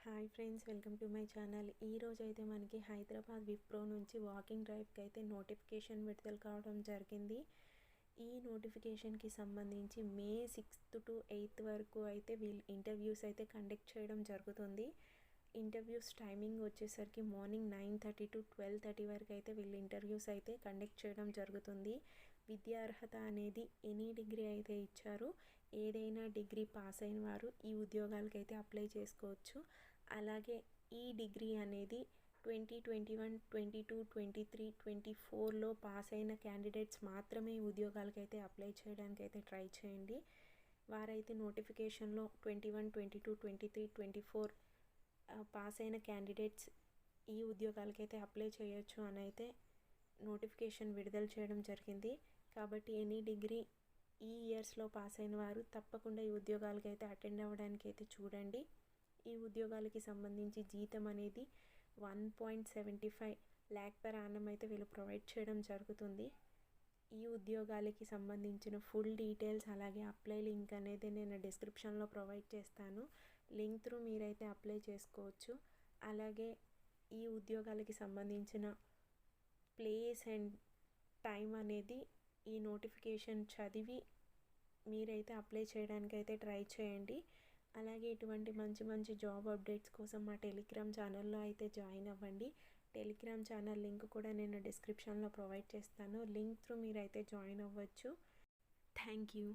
Hi friends, welcome to my channel. ఈరోజు అయితే మనకి హైదరాబాద్ విప్రో నుంచి వాకింగ్ డ్రైవ్కి అయితే నోటిఫికేషన్ విడుదల కావడం జరిగింది. ఈ నోటిఫికేషన్కి సంబంధించి మే 6 to 8 వరకు అయితే వీళ్ళు ఇంటర్వ్యూస్ అయితే కండక్ట్ చేయడం జరుగుతుంది. ఇంటర్వ్యూస్ టైమింగ్ వచ్చేసరికి మార్నింగ్ 9:30 to 12:30 వరకు అయితే వీళ్ళు ఇంటర్వ్యూస్ అయితే కండక్ట్ చేయడం జరుగుతుంది. విద్యార్హత అనేది ఎనీ డిగ్రీ అయితే ఇచ్చారు. ఏదైనా డిగ్రీ పాస్ అయిన వారు ఈ ఉద్యోగాలకి అయితే అప్లై చేసుకోవచ్చు. అలాగే ఈ డిగ్రీ అనేది 2021, 22, 23, 24లో పాస్ అయిన క్యాండిడేట్స్ మాత్రమే ఈ ఉద్యోగాలకైతే అప్లై చేయడానికి అయితే ట్రై చేయండి. వారైతే నోటిఫికేషన్లో 21, 22, 23, 24 పాస్ అయిన క్యాండిడేట్స్ ఈ ఉద్యోగాలకైతే అప్లై చేయొచ్చు అని అయితే నోటిఫికేషన్ విడుదల చేయడం జరిగింది. కాబట్టి ఎనీ డిగ్రీ ఈ ఇయర్స్లో పాస్ అయిన వారు తప్పకుండా ఈ ఉద్యోగాలకి అయితే అటెండ్ అవ్వడానికి అయితే చూడండి. ఈ ఉద్యోగాలకి సంబంధించి జీతం అనేది 1.75 lakh per annum అయితే వీళ్ళు ప్రొవైడ్ చేయడం జరుగుతుంది. ఈ ఉద్యోగాలకి సంబంధించిన ఫుల్ డీటెయిల్స్ అలాగే అప్లై లింక్ అనేది నేను డిస్క్రిప్షన్లో ప్రొవైడ్ చేస్తాను. లింక్ త్రూ మీరైతే అప్లై చేసుకోవచ్చు. అలాగే ఈ ఉద్యోగాలకి సంబంధించిన ప్లేస్ అండ్ టైం అనేది ఈ నోటిఫికేషన్ చదివి మీరైతే అప్లై చేయడానికి అయితే ట్రై చేయండి. అలాగే ఇటువంటి మంచి మంచి జాబ్ అప్డేట్స్ కోసం మా టెలిగ్రామ్ ఛానల్లో అయితే జాయిన్ అవ్వండి. టెలిగ్రామ్ ఛానల్ లింక్ కూడా నేను డిస్క్రిప్షన్లో ప్రొవైడ్ చేస్తాను. లింక్ త్రూ మీరైతే జాయిన్ అవ్వచ్చు. Thank you.